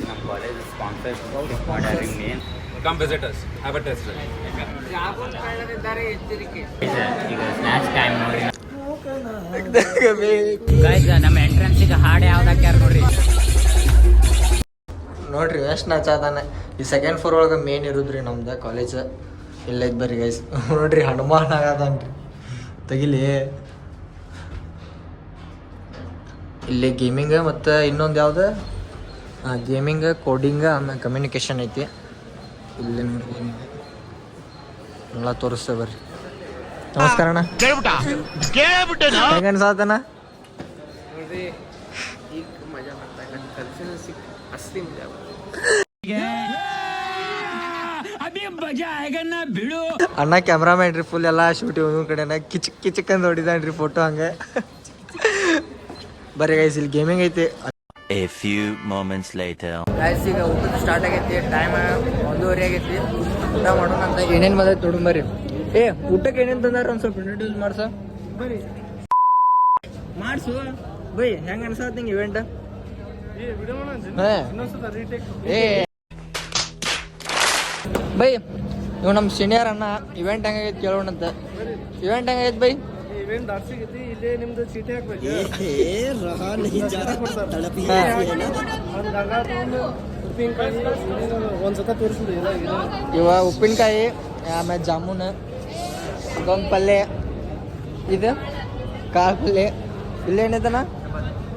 ನಮ್ಮ college sponsor ಮಾಡ್ಯಾರ main Come visit us. Have a test drive. ಈಗ snacks time ನೋಡ್ರಿ ಗೈಸ್ ನಮ್ಮ ಎಂಟ್ರೆನ್ಸಿಗೆ ಹಾಡು ಯಾವ್ದು ಹಾಕ್ಯಾರ ನೋಡ್ರಿ ಎಷ್ಟು ನಚಾದಾನೆ ಈ ಸೆಕೆಂಡ್ ಫ್ಲೋರ್ ಒಳಗೆ ಮೇನ್ ಇರೋದ್ರಿ ನಮ್ದು ಕಾಲೇಜ್ ಇಲ್ಲೈತೆ ಬರ್ರಿ ಗೈಸ್ ನೋಡ್ರಿ ಹನುಮಾನ್ ಆಗದನ್ರಿ ತೆಗಿಲಿ ಇಲ್ಲಿ ಗೇಮಿಂಗ್ ಮತ್ತು ಇನ್ನೊಂದು ಯಾವ್ದು ಗೇಮಿಂಗ್ ಕೋಡಿಂಗ್ ಆಮೇಲೆ ಕಮ್ಯುನಿಕೇಷನ್ ಐತಿ ಇಲ್ಲಿ ನೋಡ್ರಿ ಎಲ್ಲ ತೋರಿಸ್ತೇವೆ ಬರ್ರಿ ನಮಸ್ಕಾರ ಅಣ್ಣ ಹೆಂಗೆ ಅನ್ಸಾತಣ್ಣ ನೋಡ್ರಿ ಈಗ ಮಜಾ ಮಾಡ್ತಾ ಇಲ್ಲ ಕಲ್ಚರ್ ಸಿಕ್ ಅಸ್ಲಿ ಮಜಾ ಅಣ್ಣ ಕ್ಯಾಮ್ರಾಮ್ಯಾನ್ ರೀ ಫುಲ್ ಎಲ್ಲ ಶೂಟಿ ಒಂದೊಂದು ಕಡೆನ ಕಿಚಕ್ ಕಿಚಕ್ ಅಂತ ಹೊಡಿದಾನ್ರಿ ಫೋಟೋ ಹಂಗೆ ಬರ್ರಿ ಗೈಸ್ ಇಲ್ಲಿ ಗೇಮಿಂಗ್ ಐತಿ A few moments later. Guys ಈಗ ಊಟದ ಸ್ಟಾರ್ಟ್ ಆಗೈತಿ ಟೈಮ್ 1:30 ಆಗೈತಿ ಊಟ ಮಾಡೋಣ ಅಂತ ಏನೇನು ಬಂದೈತಿ ತೊಗೊಂಬರ್ರಿ ಊಟಕ್ಕೆ ಏನೇನು ತಂದಾರ ಒಂದು ಸ್ವಲ್ಪ ಇಂಟ್ರೊಡ್ಯೂಸ್ ಮಾಡ್ಸ ಬರ್ರಿ ಮಾಡ್ಸು ಬೈ ಹೆಂಗೆ ಅನ್ಸತ್ ನಿಂಗೆ ಇವೆಂಟ್ ಬೈ ಇವ್ ನಮ್ಮ ಸೀನಿಯರ್ ಅಣ್ಣ ಇವೆಂಟ್ ಹೆಂಗಾಗೈತಿ ಕೇಳೋಣಂತ ಇವೆಂಟ್ ಹೆಂಗಾಗೈತಿ ಬೈ ಇವೆಂಟ್ ದಾರ್ಸಿಗೈತಿ ಇಲ್ಲೇ ನಿಮ್ದು ಚೀಟಿ ಹಾಕ್ಬೇಕು ಒಂದ್ಸತ ತೋರಿಸ್ಬಿಡಿ ಇವ ಉಪ್ಪಿನಕಾಯಿ ಆಮೇಲೆ ಜಾಮೂನ್ ಇದೊಂದು ಪಲ್ಯ ಇದು ಕಾಳು ಪಲ್ಯ ಇಲ್ಲೇನೈತನ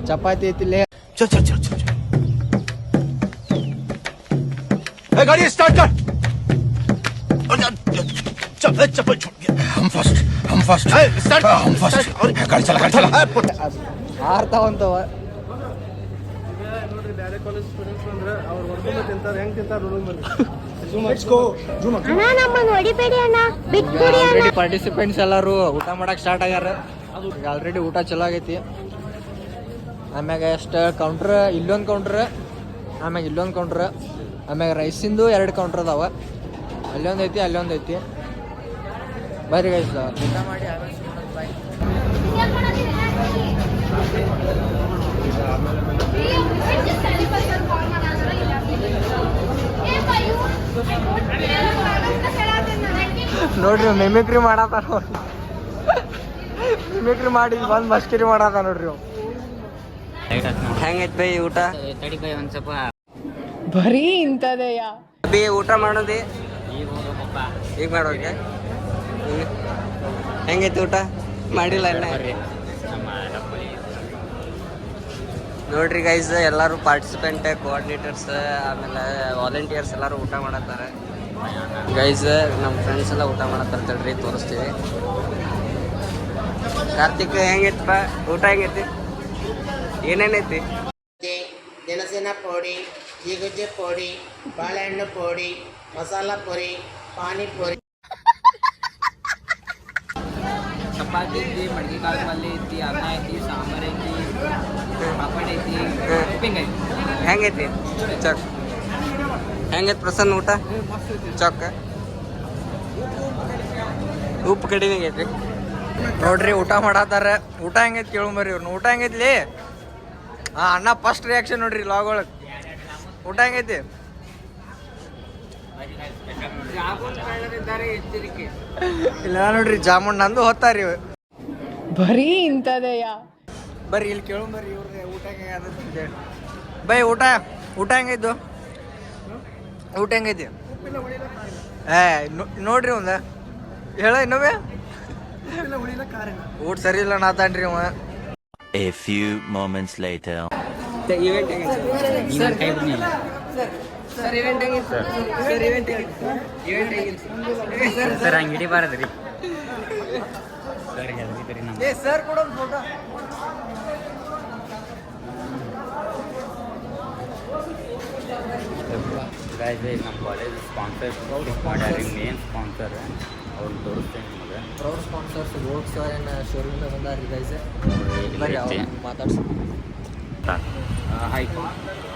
ಚಪಾತಿ ಐತಿ ಇಲ್ಲೇ गाड़ी स्टार्ट कर चप्पल छूट गया हम फर्स्ट स्टार्ट हम फर्स्ट गाड़ी चला ಆರ್ತಾವಂತವ ನೋಡ್ರಿ ಬೇರೆ ಕಾಲೇಜ್ ಸ್ಟೂಡೆಂಟ್ಸ್ ಅಂದ್ರೆ ಅವ್ರು ಹೊಡ್ಕೊಂಡು ತಿಂತಾರೆ ಹೆಂಗ್ ತಿಂತಾರೆ ಆಲ್ರೆಡಿ ಪಾರ್ಟಿಸಿಪೆಂಟ್ಸ್ ಎಲ್ಲರೂ ಊಟ ಮಾಡಕ್ ಸ್ಟಾರ್ಟ್ ಆಗ್ಯಾರ ಈಗ ಆಲ್ರೆಡಿ ಊಟ ಚಲೋ ಆಗೈತಿ ಆಮ್ಯಾಗ ಎಷ್ಟು ಕೌಂಟ್ರ್ ಇಲ್ಲೊಂದು ಕೌಂಟ್ರ್ ಆಮ್ಯಾಗ ಇಲ್ಲೊಂದು ಕೌಂಟ್ರ್ ಆಮ್ಯಾಗ ರೈಸಿಂದು 2 ಕೌಂಟ್ರ್ ಅದಾವ ಅಲ್ಲೊಂದು ಐತಿ ಅಲ್ಲೊಂದು ಐತಿ ಬರ್ರಿ ಗೈಸ್ ಊಟ ಮಾಡಿ ಆಮೇಲೆ ಬಾಯ್ ನೋಡ್ರಿ ಮಿಮಿಕ್ರಿ ಮಾಡತ್ತಾರ ಮಿಮಿಕ್ರಿ ಮಾಡಿ ಬಂದು ಮಸ್ಕಿರಿ ಮಾಡತ್ತ ನೋಡ್ರಿ ಹೆಂಗೈತಿ ಬೈ ಊಟ ತಡಿ ಬೈ ಒಂದು ಸ್ವಲ್ಪ ಬರೀ ಇಂಥದೆಯಾ ಬಿ ಊಟ ಮಾಡೋದಿ ಈಗ ಹೋಗಪ್ಪ ಈಗ ಮಾಡೋಕೆ ಹೆಂಗೈತಿ ಊಟ ಮಾಡಿಲ್ಲ ಇಲ್ಲ ನಮ್ಮ ಡಬ್ಬಲಿ ನೋಡ್ರಿ ಗೈಸ್ ಎಲ್ಲರೂ ಪಾರ್ಟಿಸಿಪೆಂಟ್ ಕೋಆರ್ಡಿನೇಟರ್ಸ್ ಆಮೇಲೆ ವಾಲಂಟಿಯರ್ಸ್ ಎಲ್ಲರೂ ಊಟ ಮಾಡತ್ತಾರೆ ಗೈಸ್ ನಮ್ಮ ಫ್ರೆಂಡ್ಸ್ ಎಲ್ಲ ಊಟ ಮಾಡತ್ತಾರೆ ತಡ್ರಿ ತೋರಿಸ್ತೀವಿ ಕಾರ್ತಿಕ್ ಹೆಂಗೈತಪ್ಪ ಊಟ ಹೆಂಗೈತಿ ಏನೇನೈತಿ దినసిన పొడి జిగుజి పొడి బాಳೆహಣ್ಣು పొడి ಮಸಾಲಾ ಪುರಿ ಪಾನಿಪುರಿ ಚಪಾತಿ ಐತಿ ಮಡ್ಗಿ ಕಾಳು ಪಲ್ಯ ಐತಿ ಅನ್ನ ಐತಿ ಸಾಂಬಾರ್ ಐತಿ ಪಾಪಡ್ ಐತಿ ಉಪ್ಪಿನಕಾಯಿ ಹೆಂಗೈತಿ ಚಕ್ ಹೆಂಗೈತಿ ಪ್ರಸನ್ನ ಊಟ ಚೊಕ್ಕ ಉಪ್ಪು ಕಡಿಮೆ ಆಗೈತಿ ನೋಡ್ರಿ ಊಟ ಮಾಡತ್ತಾರ ಊಟ ಹೆಂಗೈತಿ ಕೇಳಂಬರ್ರಿ ಇವ್ರನ್ನ ಊಟ ಹೆಂಗೈತಿ ಅಣ್ಣ ಫಸ್ಟ್ ರಿಯಾಕ್ಷನ್ ನೋಡ್ರಿ ಲಾಗ್ ಒಳಗೆ ಊಟ ಹೆಂಗೈತಿ ಇಲ್ಲ ನೋಡ್ರಿ ಜಾಮೂನ್ ನಂದು ಹೊತ್ತಾರಿ ಬರೀ ಇಂಥದೆಯಾ ಬರ್ರಿ ಇಲ್ಲಿ ಕೇಳಂಬರ್ರಿ ಇವ್ರಿಗೆ ಊಟ ಹೆಂಗ ಬೈ ಊಟ ಹೆಂಗೈತು ಊಟ ಹೆಂಗೈತಿ ನೋಡ್ರಿ ಒಂದ ಹೇಳ ಇನ್ನೊಮ್ಮೆ ಊಟ ಸರಿ ಇಲ್ಲ ನಾತಾನ್ರಿ ಅವ A few moments later. Event ನೀನು ಕೈ ಬಿಡ್ನಿಲ್ಲ ಸರ್ ಇವೆಂಟ್ ಹೆಂಗಿತ್ತು ಸರ್ ಇವೆಂಟ್ ಹೆಂಗಿತ್ತು ಸರ್ ಹಂಗೆ ಹಿಡಿಬಾರದ್ರಿ ಸರ್ ಗೆಲ್ದಿದ್ರಿ ನಮ್ಮ ಸರ್ ಕೊಡೋದು ಫೋಟೋ ಗೈಸ್ ನಮ್ಮ ಕಾಲೇಜ್ ಸ್ಪಾನ್ಸರ್ ಮಾಡ್ಯಾರ ಮೇನ್ ಸ್ಪಾನ್ಸರ್ ಅವ್ರು ತೋರಿಸ್ತೇನೆ ನಿಮಗೆ ಪ್ರೌಡ್ ಸ್ಪಾನ್ಸರ್ಸ್ ವೋಟ್ಸ್ ಏನು ಶೋರೂಮಿಂದ ಬಂದಾರ ಗೈಸ್ ಬರ್ರಿ ಅವ್ರು ಮಾತಾಡ್ಸಿ Hi,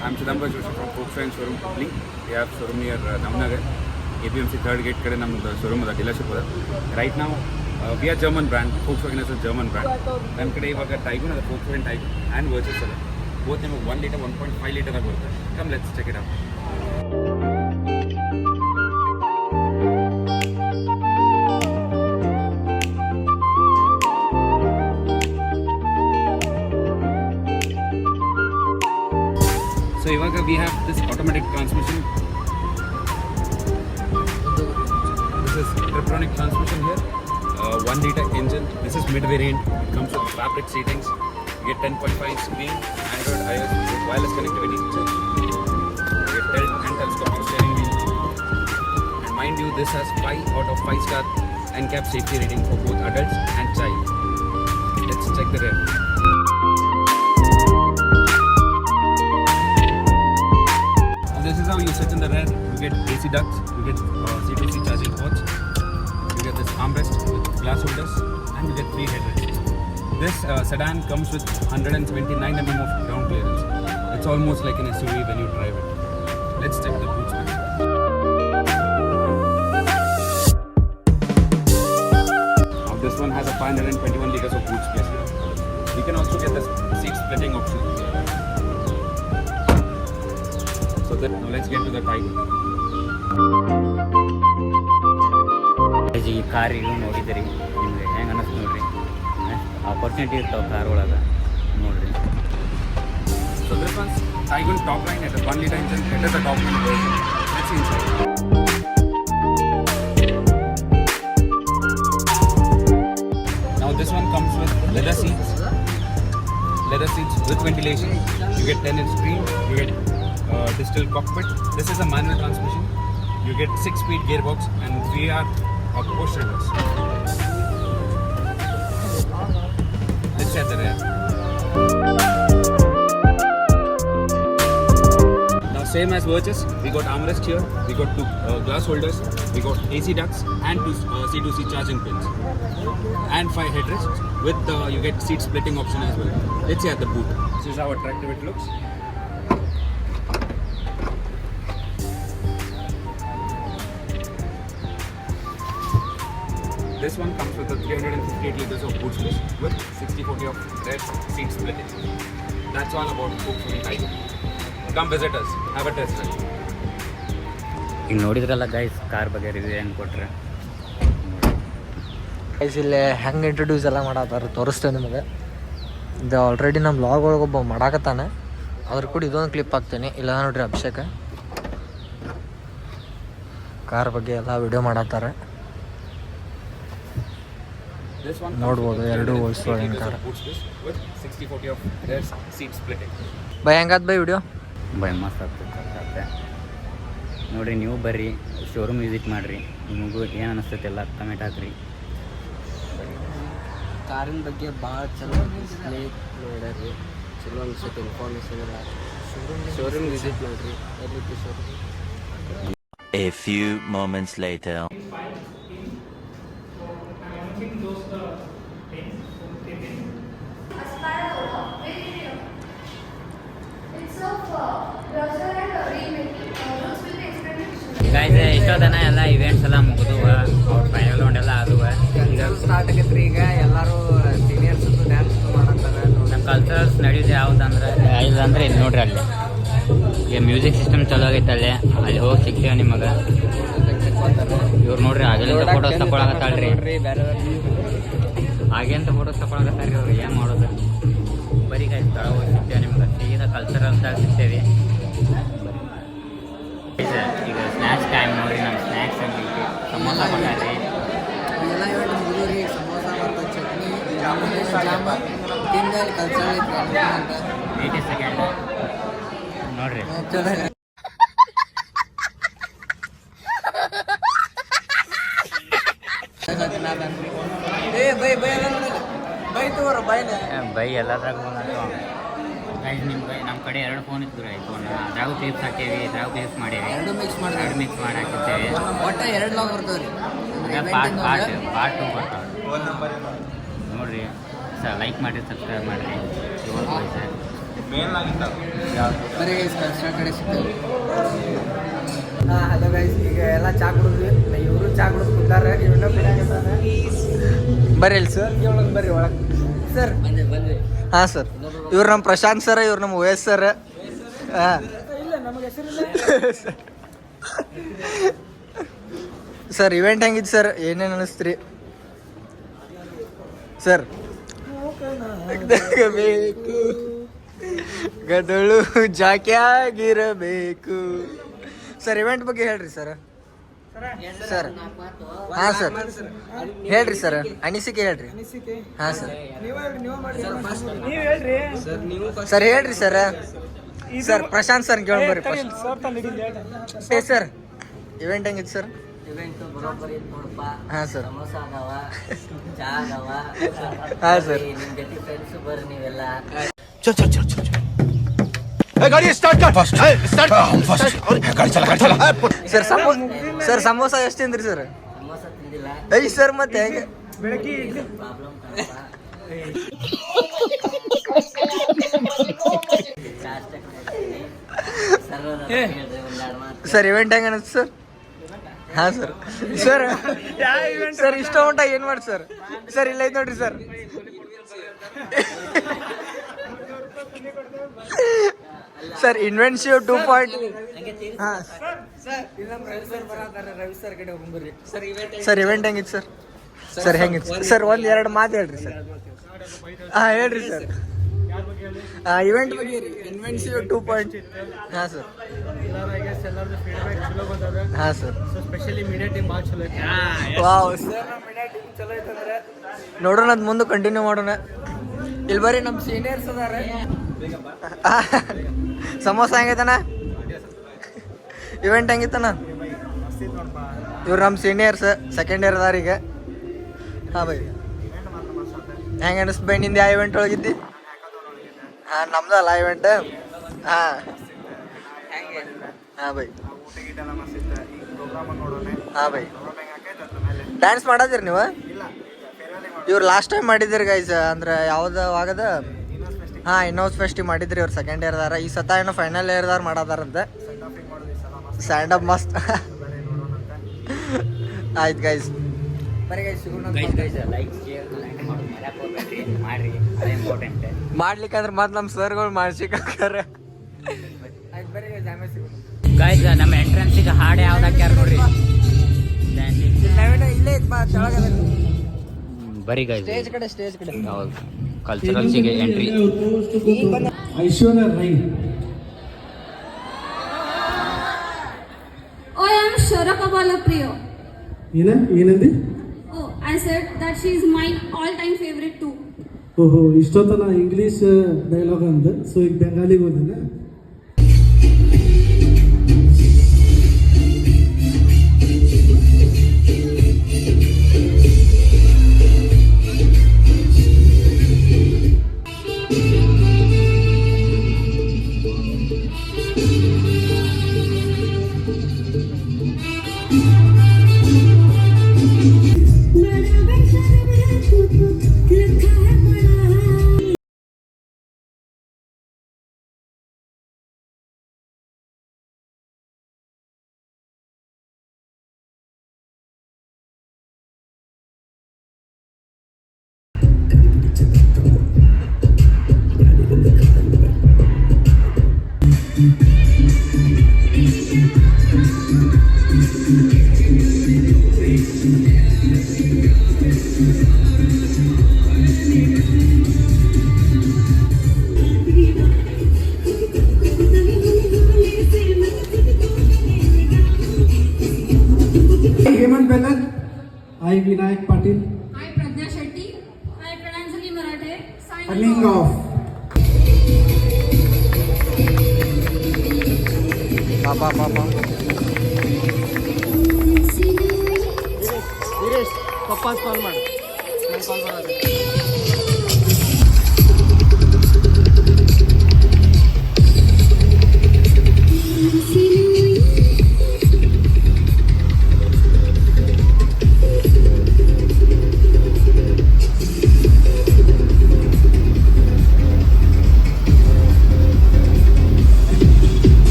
I'm Chidambar Joshi from Volkswagen Showroom Public. We have showroom near Navnagar, APMC 3rd gate kade namdu showroom ada dealership ada. Right now we are German brand. Volkswagen is a German brand. Nam kade ivaga Tiguan ada Volkswagen Tiguan and Virtus ada. Both name 1 liter 1.5 liter da ಬರುತ್ತೆ. Come, let's check it out. So Ivaga, we have this automatic transmission. This is electronic transmission here. 1 liter engine. This is mid variant. It comes with fabric seatings. You get 10.5 inch screen, Android, iOS, with wireless connectivity. You get tilt and telescopic steering wheel. And mind you, this has 5 out of 5-star NCAP safety rating for both adults and child. Let's check the rear. This is how you sit in the rear. You get AC ducts, you get C2C charging ports, you get this armrest with glass holders, and you get 3 headrests. This sedan comes with 129 mm of ground clearance. It's almost like an SUV when you drive it. Let's check the boot space. Now this one has a 521 liters of boot space here. You can also get the seat splitting option. So then, now let's get to the Tiger. ಈ car ಇವು ನೋಡಿದ್ರಿ ನಿಮಗೆ ಹೆಂಗೆ ಅನ್ನಿಸ್ತು ನೋಡ್ರಿ opportunity ಇರ್ತಾವೆ car ಒಳಗೆ ನೋಡ್ರಿ. So this one's Taigun top line at a 1 liter engine. It is a top line version. Let's see inside. Now this one comes with leather seats with ventilation. You get 10-inch screen. You get digital cockpit. This is a manual transmission. You get 6-speed gearbox and 3R push reverse. Let's check the rear. Now same as Virtus, we got armrest here. We got 2 glass holders. We got AC ducts and 2 C2C charging pins and 5 headrests. With you get seat splitting option as well. Let's see at the boot. This is how attractive it looks. This one comes with a 358 liters of boot space with 60/40 of rear seat splitting. That's all about Volkswagen Tiger. Come visit us. Have a test drive. ಈಗ ನೋಡಿದ್ರಲ್ಲ guys car ಬಗ್ಗೆ review ಹೆಂಗೆ ಕೊಟ್ರೆ guys ಇಲ್ಲಿ ಹೆಂಗೆ introduce ಎಲ್ಲ ಮಾಡತ್ತಾರ ತೋರಿಸ್ತೇವೆ ನಿಮಗೆ. ಇದು ಆಲ್ರೆಡಿ ನಮ್ಮ ಬ್ಲಾಗ್ ಒಳಗೆ ಒಬ್ಬ ಮಾಡಾಕತ್ತಾನೆ, ಅದ್ರ ಕೂಡ ಇದೊಂದು ಕ್ಲಿಪ್ ಹಾಕ್ತೇನೆ. ಇಲ್ಲ ನೋಡ್ರಿ ಅಭಿಷೇಕ ಕಾರ್ ಬಗ್ಗೆ ಎಲ್ಲ ವಿಡಿಯೋ ಮಾಡತ್ತಾರೆ, ನೋಡ್ಬೋದು. 2 Volkswagen ಕಾರ್. ಬೈ ಹೆಂಗಾದ್ ಬೈ ವಿಡಿಯೋ? ಬೈ ಮಸ್ತ್ ಆಗ್ತದೆ ನೋಡಿರಿ. ನೀವು ಬರ್ರಿ, ಶೋರೂಮ್ ವಿಸಿಟ್ ಮಾಡಿರಿ, ನಿಮಗೂ ಏನು ಅನಿಸ್ತೈತೆ ಎಲ್ಲ ಕಮೆಂಟ್ ಹಾಕ್ರಿ. ಕಾರಿನ ಬಗ್ಗೆ ಭಾಳ ಚಲೋ ಡಿಸ್ಪ್ಲೇ ನೋಡ್ರಿ, ಚಲೋ ಅನ್ಸುತ್ತೆ. ಇನ್ಫಾರ್ಮೇಷನ್ ಎಲ್ಲ ಶೋರೂಮ್ ವಿಸಿಟ್ ಮಾಡಿರಿ. ಎಲ್ಲಿತ್ತು showroom? A few moments later. Guys ಎಷ್ಟೋದನ ಎಲ್ಲ ಇವೆಂಟ್ಸ್ ಎಲ್ಲ ಮುಗಿದು ಅವ್ರ ಫೈನಲ್ ರೌಂಡ್ ಎಲ್ಲ ಆದುವ. ಈಗ ಸ್ಟಾರ್ಟ್ ಆಗೈತ್ರಿ. ಈಗ ಎಲ್ಲರೂ ಸೀನಿಯರ್ಸ್ ಡ್ಯಾನ್ಸ್ ಮಾಡಂತಾರೆ. ನಮ್ಮ ಕಲ್ಚರಲ್ಸ್ ನಡೆಯೋದು ಯಾವುದಂದ್ರೆ ಇಲ್ಲಂದ್ರೆ ಇಲ್ಲಿ ನೋಡ್ರಿ, ಅಲ್ಲಿ ಈಗ ಮ್ಯೂಸಿಕ್ ಸಿಸ್ಟಮ್ ಚಲೋ ಆಗೈತೆ. ಅಲ್ಲಿ ಹೋಗಿ ಸಿಗ್ತೇವೆ ನಿಮಗೆ. ಇವ್ರು ನೋಡ್ರಿ ಆಗಿಲಿಂದ ಫೋಟೋಸ್ ತಗೊಳಕತ್ತಾಳ್ರಿ, ಹಾಗೆ ಅಂತ ಫೋಟೋಸ್ ತಗೊಳಕತ್ತಾರ್ರಿ ಅವ್ರು. ಏನು ಮಾಡೋದು ಬರೀ ಗೈಸ್ ತಳ ಹೋಗಿ ಸಿಗ್ತೇವೆ ನಿಮ್ಗೆ. ಸೀದಾ ಕಲ್ಚರಲ್ಸ್ದಾಗ ಸಿಗ್ತೇವೆ. ಈಗ ಸ್ನ್ಯಾಕ್ಸ್ ಟೈಮ್ ನೋಡ್ರಿ. ನಮ್ಮ ಸ್ನ್ಯಾಕ್ಸ್ ಆಗೈತಿ, ಸಮೋಸ ಕೊಟ್ಟಾರಿ. ಎಲ್ಲ ಇವೆಂಟ್ ಮುಗಿದ್ರಿ. ಸಮೋಸ ಮತ್ತು ಚಟ್ನಿ, ಜಾಮೂನ್ ತಿಂದ ಕಲ್ಚರ್ ಐತ್ರಿ ಅಂತ 80 ಸೆಕೆಂಡ್ ನೋಡ್ರಿ. ಬೈ ಎಲ್ಲದ್ರಾಗ ಗೈಸ್ ನಿಮ್ಗೆ ನಮ್ಮ ಕಡೆ 2 ಫೋನ್ ಇತ್ತು ರೀ. ಐಫೋನ್ ಅದ್ರಾಗೂ ಕ್ಲಿಪ್ಸ್ ಹಾಕೇವಿ, ಇದ್ರಾಗೂ ಕ್ಲಿಪ್ಸ್ ಮಾಡೇವಿ. 2 ಮಿಕ್ಸ್ ಮಾಡಿ ಹಾಕಿರ್ತೇವೆ. ಒಟ್ಟು 2 ಲಾಗ್ ಬರ್ತವೆ ರೀ. ಪಾರ್ಟ್ 2 ಬರ್ತಾವೆ ನೋಡ್ರಿ. ಲೈಕ್ ಮಾಡಿ, ಸಬ್ಸ್ಕ್ರೈಬ್ ಮಾಡಿರಿ. ಬರೀ ಕಲ್ಚರ್ ಕಡೆ ಸಿಗ್ತೇವೆ. ಹಲೋ ಗೈಸ್, ಈಗ ಎಲ್ಲ ಚಾ ಕುಡಿದ್ವಿ. ಇವರು ಚಾ ಕುಡಿದು ಕೂತಾರೆ. ಇವನ್ನ ಬಿಡಾಕತ್ತಾನೆ. ಬರ್ರಿ ಇಲ್ಲಿ ಸರ್, ಬರ್ರಿ ಒಳಗೆ ಸರ್. ಬಂದ್ವಿ. ಹಾಂ ಸರ್, ಇವ್ರು ನಮ್ಮ ಪ್ರಶಾಂತ್ ಸರ್, ಇವ್ರು ನಮ್ಮ ವಯಸ್ ಸರ್. ಹಾಂ ಸರ್ ಇವೆಂಟ್ ಹೆಂಗಿತ್ತು ಸರ್, ಏನೇನು ಅನಿಸ್ತ್ರಿ ಸರ್? ಬೇಕು ಗದಳು ಜಾಕ್ಯಾಗಿರಬೇಕು ಸರ್. ಇವೆಂಟ್ ಬಗ್ಗೆ ಹೇಳ್ರಿ ಸರ್. ಸರ್ ಹಾಂ ಸರ್ ಹೇಳ್ರಿ ಸರ್, ಅನಿಸಿಕೆ ಹೇಳ್ರಿ. ಹಾಂ ಸರ್ ಸರ್ ಹೇಳ್ರಿ ಸರ್. ಸರ್ ಪ್ರಶಾಂತ್ ಸರ್ ಕೇಳ್ಬರ್ರಿ ಸರ್. ಇವೆಂಟ್ ಹೆಂಗಿತ್ತು ಸರ್? ಇವೆಂಟು ಬರೋಬ್ಬರಿ ನೋಡಪ್ಪ. ಹಾಂ ಸರ್. ಸಮೋಸ ಅದಾವ, ಚಾ ಅದಾವ. ಹಾಂ ಸರ್. ನಿಮ್ಮ ಜೊತೆ ಫ್ರೆಂಡ್ಸ್ ಬರ್ರಿ ನೀವೆಲ್ಲ. चल चल चल चल गाड़ी स्टार्ट कर फर्स्ट स्टार्ट हम फर्स्ट गाड़ी चला ಸರ್ ಸರ್ ಸಮೋಸ ಎಷ್ಟು ತಿಂದ್ರಿ ಸರ್? ಸಮೋಸ ತಿಂದಿಲ್ಲ. ಐ ಸರ್ ಮತ್ತೆ ಹೆಂಗೆ? ಪ್ರಾಬ್ಲಮ್ ಕಾಣಪ್ಪ. ಚಾ ಅಷ್ಟೇ ಕುಡ್ತೀನಿ. ಸರ್ವರ್ ಹೇಳ್ರಿ ಒಂದೆರಡು ಮಾತು. ಸರ್ ಇವೆಂಟ್ ಹೆಂಗೆ ಅನಿಸ್ತು ಸರ್? ಹಾಂ ಸರ್. ಸರ್ ಸರ್ ಇಷ್ಟ ಉಂಟ ಏನು ಮಾಡಿ ಸರ್? ಸರ್ ಇಲ್ಲ ಐತೆ ನೋಡ್ರಿ ಸರ್. ಸರ್ ಇನ್ವೆನ್ಸಿವ್ 2.0. ಹಾಂ ಸರ್ ಇವೆಂಟ್ ಹೆಂಗಿತ್ತು ಸರ್? ಸರ್ ಹೆಂಗಿತ್ತು ಸರ್? ಒಂದು ಎರಡು ಮಾತು ಹೇಳ್ರಿ ಸರ್. ಹಾಂ ಹೇಳ್ರಿ ಸರ್. ಇವೆಂಟ್ ಬಗ್ಗೆ ಇನ್ವೆನ್ಸಿವ್ 2.0. ಹಾಂ ಸರ್. ಹಾಂ ಸರ್. ವಾವ್ ಸರ್, ನೋಡೋಣ ಅದು ಮುಂದೆ ಕಂಟಿನ್ಯೂ ಮಾಡೋಣ. ಇಲ್ಲಿ ಬರ್ರಿ, ನಮ್ಮ ಸೀನಿಯರ್ಸ್ ಅದಾರ. ಸಮೋಸ ಹೆಂಗೈತನ? ಇವೆಂಟ್ ಹೆಂಗಿತ್ತನ? ಇವ್ರು ನಮ್ಮ ಸೀನಿಯರ್ಸ್, ಸೆಕೆಂಡ್ ಇಯರ್ ಅದಾರ ಈಗ. ಹಾಂ ಬೈ, ಹೆಂಗೆ ಅನಿಸ್ತು ಬೈ ನಿಂದು? ಯಾವ ಇವೆಂಟ್ ಒಳಗಿದ್ದಿ? ಹಾಂ ನಮ್ದು ಅಲ್ಲ ಇವೆಂಟ್. ಹಾಂ ಹಾಂ ಬೈ. ಹಾಂ ಬೈ. ಡ್ಯಾನ್ಸ್ ಮಾಡದಿರಿ ನೀವು? ಇವ್ರು ಲಾಸ್ಟ್ ಟೈಮ್ ಮಾಡಿದಿರಿ ಗೈಸ್, ಅಂದ್ರೆ ಯಾವ್ದು ಆಗದ? ಹಾಂ ಇನ್ನೋಸ್ ಫೆಸ್ಟಿಗೆ ಮಾಡಿದ್ರಿ. ಇವ್ರು ಸೆಕೆಂಡ್ ಇಯರ್ದಾರ. ಈ ಸತ ಏನೋ ಫೈನಲ್ ಇಯರ್ದಾರ ಮಾಡದಾರಂತೆ. ಸ್ಟ್ಯಾಂಡ್ ಅಪ್ ಮಸ್ತ್ ಆಯ್ತು ಗೈಸ್. ಬರೀ ಗೈಸ್ ಲೈಕ್ ಶೇರ್ ಕಮೆಂಟ್ ಮಾಡೋದು ಮರ್ಯಾಕೆ ಹೋಗ್ಬೇಡ್ರಿ, ಮಾಡ್ರಿ, ಅದೇ ಇಂಪಾರ್ಟೆಂಟ್. ಮಾಡ್ಲಿಕ್ಕಂದ್ರೆ ಮತ್ತೆ ನಮ್ಮ ಸರ್ಗಳು ಮಾಡ್ಸಿಕ್ಕಾರೆ. ಆಯ್ತು ಬರೀ ಗೈಸ್, ಆಮೇಲೆ ಸಿಗೋಣ ಗೈಸ್. ನಮ್ಮ ಎಂಟ್ರೆನ್ಸಿಗೆ ಹಾಡು ಯಾವ್ದು ಹಾಕ್ಯಾರ ನೋಡ್ರಿ. ಇಲ್ಲೇ ಇತ್ತು ಬಾ ಕೆಳಗದ. ಬರೀ ಗೈಸ್ ಸ್ಟೇಜ್ ಕಡೆ, ಸ್ಟೇಜ್ ಕಡೆ. ಹೌದು, ಕಲ್ಚರಲ್ಸಿಗೆ entry. Aishwarya Rai. Oh, I am Sharakabala Priya. ಏನಂದಿ? Oh, I said that she is my all-time favorite too. ಓಹೋ, ಇಷ್ಟೊತ್ತನ ಇಂಗ್ಲೀಷ್ ಡೈಲಾಗ್ ಅಂದ. ಸೊ ಈಗ ಬೆಂಗಾಲಿಗೆ ಹೋದನ. Hemant Belar. I Vinayak Patil. I Pragya Shetty. I Prananjali Marathe. Signing off. ಪಾಪ ವೀರೇಶ್ ಪಪ್ಪಾಸ್ ಕಾಲ್ ಮಾಡು. ಕಾಲ್ ಮಾಡೋದು.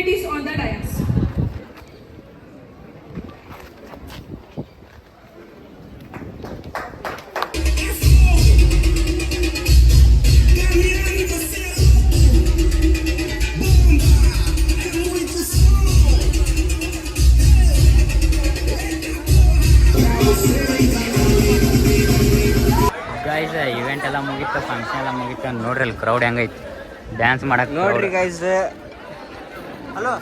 It is on the dais. ಏನಾಗಿತ್ತು ನೋಡ್ರಿ ಅಲ್ಲಿ ಕ್ರೌಡ್ ಹೆಂಗೈತಿ ಡ್ಯಾನ್ಸ್ ಮಾಡಕ್ಕೆ ನೋಡ್ರಿ ಗೈಸ್. ಹಲೋ,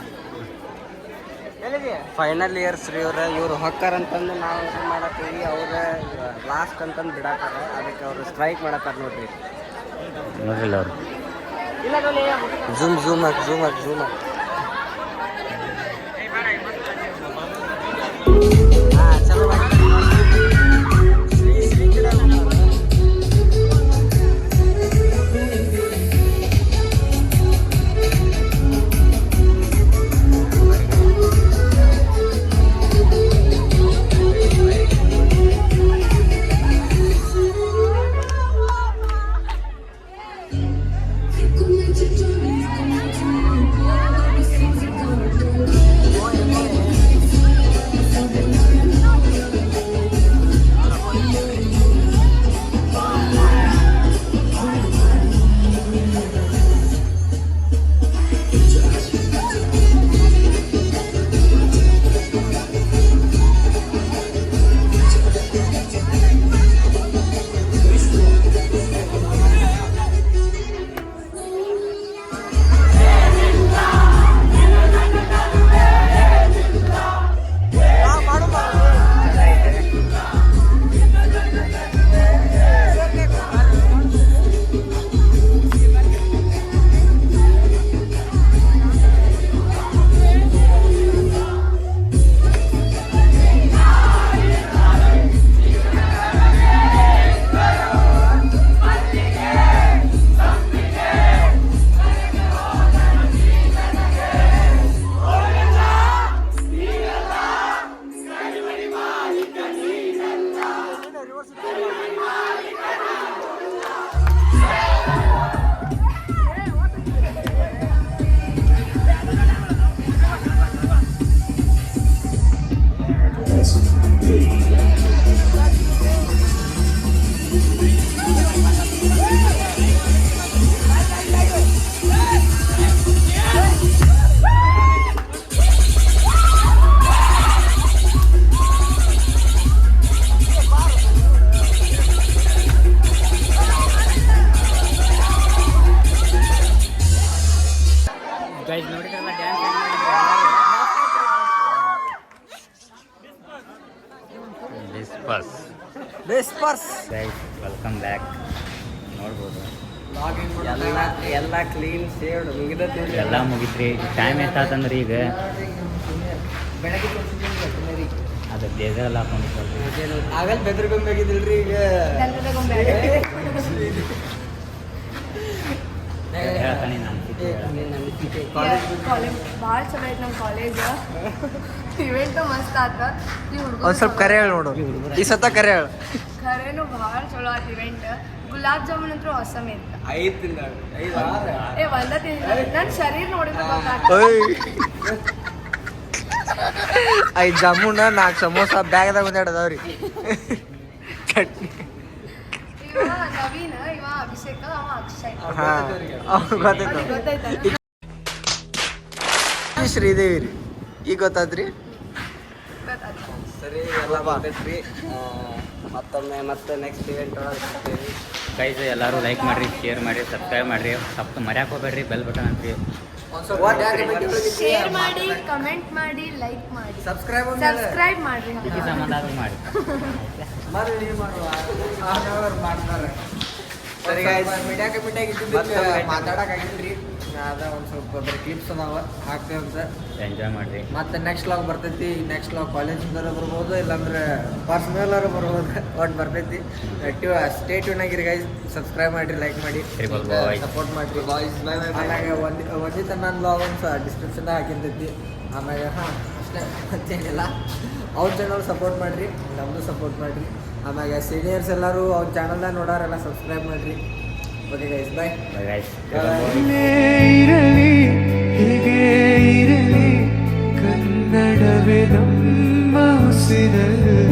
ಫೈನಲ್ ಇಯರ್ಸ್ ರೀ ಇವ್ರು ಹೊಕ್ಕಾರಂತಂದು ನಾವು ಇದು ಮಾಡತ್ತೀವಿ. ಅವ್ರ ಲಾಸ್ಟ್ ಅಂತಂದು ಬಿಡಾತಾರ, ಅದಕ್ಕೆ ಅವರು ಸ್ಟ್ರೈಕ್ ಮಾಡತ್ತಾರ ನೋಡ್ರಿ. ನೋಡ್ರಿಲ್ಲ ಅವರು ಜೂಮ್ ಹಾಕಿ ಚಲೋ ಗೈಸ್ ನೋಡಿದ್ರಲ್ಲ dance disperse guys welcome back. ನೋಡ್ಬೋದು ಎಲ್ಲ ಕ್ಲೀನ್ ಸೇವ್ಡ್ ಮುಗಿದೈತಿ. ಎಲ್ಲ ಮುಗಿತ್ರಿ. ಟೈಮ್ ಎಷ್ಟಾತಂದ್ರೆ ಈಗ ಅದು ಬೇಜಾರೆಲ್ಲ ಹಾಕೊಂಡಿದ್ವಲ್ರಿ. ಆಗಲ್ ಬೆದ್ರಗೊಂಬೇಕಿದಿಲ್ರಿ ಈಗ ಹೇಳ್ತಾನೆ ನಾನು ಕಾಲೇಜ್ ಭಾಳ ಚಲೋ ಐತೆ ನಮ್ಮ ಕಾಲೇಜ್. ಇವೆಂಟು ಮಸ್ತ್ ಆತ. ಈ ಒಂದ್ ಸ್ವಲ್ಪ ಕರೆ ಹೇಳಿ ನೋಡು, ಈ ಸತ ಕರೆ ಹೇಳು. ಖರೇನು ಭಾಳ ಚಲೋ ಆತ ಇವೆಂಟ್. ಗುಲಾಬ್ ಜಾಮೂನ್ ಅಂತೂ ಅವಸಮ್ ಇತ್ತು. ಒಂದ ತಿಂದ ನನ್ನ ಶರೀರ ನೋಡಿದ್ರೆ ಗೊತ್ತಾಗ್ತದೆ. 5 ಜಾಮೂನ 4 ಸಮೋಸ ಬ್ಯಾಗ್ದಾಗ ಒಂದೆರಡು ಅದಾವ್ರಿ. ಚಟ್ನಿ ಇವ ನವೀನ್, ಇವ ಅಭಿಷೇಕ, ಅವ ಅಕ್ಷಯ್. ಗೊತ್ತಾಯ್ತು. ಶ್ರೀದೇವಿ ರೀ, ಈಗ ಗೊತ್ತಾದ್ರಿ. ಸರಿ, ಎಲ್ಲ ಬರ್ತೈತ್ರಿ. ಮತ್ತೊಮ್ಮೆ ಮತ್ತೆ ನೆಕ್ಸ್ಟ್ ಇವೆಂಟ್ ಒಳಗೆ ಸಿಗ್ತೀವಿ. ಗೈಸ್ ಎಲ್ಲರೂ ಲೈಕ್ ಮಾಡಿರಿ, ಶೇರ್ ಮಾಡಿರಿ, ಸಬ್ಸ್ಕ್ರೈಬ್ ಮಾಡಿರಿ. ಸ್ವಲ್ಪ ಮರ್ಯಾಕೆ ಹೋಗ್ಬೇಡ್ರಿ, ಬೆಲ್ ಬಟನ್ ಅಂತ್ರಿ. ಶೇರ್ ಮಾಡಿ, ಕಮೆಂಟ್ ಮಾಡಿ, ಲೈಕ್ ಮಾಡಿ, ಸಬ್ಸ್ಕ್ರೈಬ್ ಮಾಡ್ರಿ. ಈ ಸಂಬಂಧ ಆದ್ರೂ ಮಾಡಿ. ಸರಿ ಮೀಡಿಯಾಗೆ ಮಾತಾಡೋಕ್ಕಾಗಿಲ್ರಿ. ಅದ ಒಂದು ಸ್ವಲ್ಪ ಬರೀ ಕ್ಲಿಪ್ಸ್ ಅದಾವ ಹಾಕ್ತೇವೆ ಅಂತ. ಎಂಜಾಯ್ ಮಾಡಿರಿ. ಮತ್ತೆ ನೆಕ್ಸ್ಟ್ ಲಾಗ್ ಬರ್ತೈತಿ. ನೆಕ್ಸ್ಟ್ ಲಾಗ್ ಕಾಲೇಜಿಂದಾರ ಬರ್ಬೋದು, ಇಲ್ಲಾಂದ್ರೆ ಪರ್ಸ್ನಲ್ಲಾರು ಬರ್ಬೋದು. ಒಟ್ಟು ಬರ್ತೈತಿ. ಸ್ಟೇ ಟ್ಯೂನ್ ಆಗಿರಿ ಗೈಸ್. ಸಬ್ಸ್ಕ್ರೈಬ್ ಮಾಡಿರಿ, ಲೈಕ್ ಮಾಡಿ, ಸಪೋರ್ಟ್ ಮಾಡಿರಿ. ಆಮ್ಯಾಗ ಒಂದಿತ ನನ್ನ ಲಾಗ್ ಒಂದು ಡಿಸ್ಕ್ರಿಪ್ಷನ್ದಾಗ ಹಾಕಿರ್ತೈತಿ. ಆಮ್ಯಾಗ ಅಷ್ಟೇ, ಮತ್ತೇನಿಲ್ಲ. ಅವ್ರ ಚಾನಲ್ ಸಪೋರ್ಟ್ ಮಾಡಿರಿ, ನಮ್ಮದು ಸಪೋರ್ಟ್ ಮಾಡಿರಿ. ಆಮ್ಯಾಗ ಸೀನಿಯರ್ಸ್ ಎಲ್ಲರೂ ಅವ್ರ ಚಾನಲ್ದಾಗ ನೋಡೋರೆಲ್ಲ ಸಬ್ಸ್ಕ್ರೈಬ್ ಮಾಡಿರಿ. ಓಕೆ ಗೈಸ್, ಬಾಯ್. ಗೈಸ್ ಹೀಗೆ ಇರಲಿ ಕನ್ನಡವೇ ನಮ್ಮ ಉಸಿರಲ್ಲಿ.